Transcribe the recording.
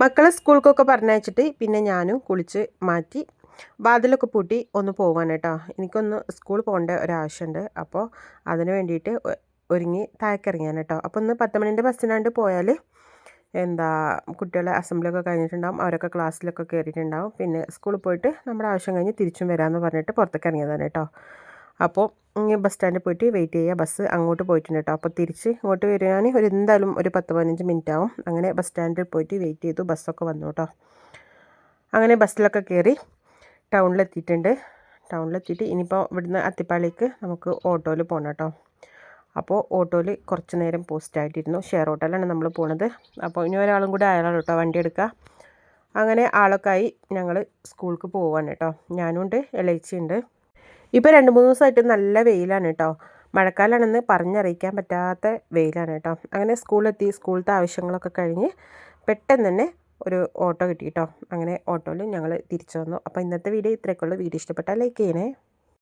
മക്കളെ സ്കൂൾക്കൊക്കെ പറഞ്ഞയച്ചിട്ട് പിന്നെ ഞാനും കുളിച്ച് മാറ്റി വാതിലൊക്കെ പൂട്ടി ഒന്ന് പോവാൻ കേട്ടോ. എനിക്കൊന്ന് സ്കൂൾ പോകേണ്ട ഒരാവശ്യമുണ്ട്. അപ്പോൾ അതിന് വേണ്ടിയിട്ട് ഒരുങ്ങി താഴേക്കിറങ്ങിയാണ് കേട്ടോ. അപ്പോൾ ഒന്ന് 10 മണിൻ്റെ ബസ്സിനാണ്ട് പോയാൽ കുട്ടികളെ അസംബ്ലിയൊക്കെ കഴിഞ്ഞിട്ടുണ്ടാവും, അവരൊക്കെ ക്ലാസ്സിലൊക്കെ കയറിയിട്ടുണ്ടാവും. പിന്നെ സ്കൂളിൽ പോയിട്ട് നമ്മുടെ ആവശ്യം കഴിഞ്ഞ് തിരിച്ചും വരാമെന്ന് പറഞ്ഞിട്ട് പുറത്തേക്ക് ഇറങ്ങിയതാണ് കേട്ടോ. അപ്പോൾ ഇനി ബസ് സ്റ്റാൻഡിൽ പോയിട്ട് വെയിറ്റ് ചെയ്യുക. ബസ് അങ്ങോട്ട് പോയിട്ടുണ്ട് കേട്ടോ. അപ്പോൾ തിരിച്ച് ഇങ്ങോട്ട് വരാൻ എന്തായാലും ഒരു 10-15 മിനിറ്റ് ആവും. അങ്ങനെ ബസ് സ്റ്റാൻഡിൽ പോയിട്ട് വെയിറ്റ് ചെയ്തു. ബസ്സൊക്കെ വന്നു കേട്ടോ. അങ്ങനെ ബസ്സിലൊക്കെ കയറി ടൗണിലെത്തിയിട്ടുണ്ട്. ടൗണിലെത്തിയിട്ട് ഇനിയിപ്പോൾ ഇവിടുന്ന് അത്തിപ്പാളിക്ക് നമുക്ക് ഓട്ടോയിൽ പോകണം കേട്ടോ. അപ്പോൾ ഓട്ടോയിൽ കുറച്ച് നേരം പോസ്റ്റായിട്ടിരുന്നു. ഷെയർ ഓട്ടോയിലാണ് നമ്മൾ പോണത്. അപ്പോൾ ഇനി ഒരാളും കൂടി ആയാലാണ് കേട്ടോ വണ്ടി എടുക്കുക. അങ്ങനെ ആളൊക്കെ ആയി ഞങ്ങൾ സ്കൂൾക്ക് പോവാണ് കേട്ടോ. ഞാനുണ്ട്, ഇളയിച്ചിയുണ്ട്. ഇപ്പോൾ 2-3 ദിവസമായിട്ട് നല്ല വെയിലാണ് കേട്ടോ. മഴക്കാലമാണെന്ന് പറഞ്ഞറിയിക്കാൻ പറ്റാത്ത വെയിലാണ് കേട്ടോ. അങ്ങനെ സ്കൂളിലെത്തി, സ്കൂളത്തെ ആവശ്യങ്ങളൊക്കെ കഴിഞ്ഞ് പെട്ടെന്ന് തന്നെ ഒരു ഓട്ടോ കിട്ടി കേട്ടോ. അങ്ങനെ ഓട്ടോയിൽ ഞങ്ങൾ തിരിച്ചു വന്നു. അപ്പോൾ ഇന്നത്തെ വീഡിയോ ഇത്രയൊക്കെ ഉള്ളൂ. വീഡിയോ ഇഷ്ടപ്പെട്ടാൽ ലൈക്ക് ചെയ്യണേ.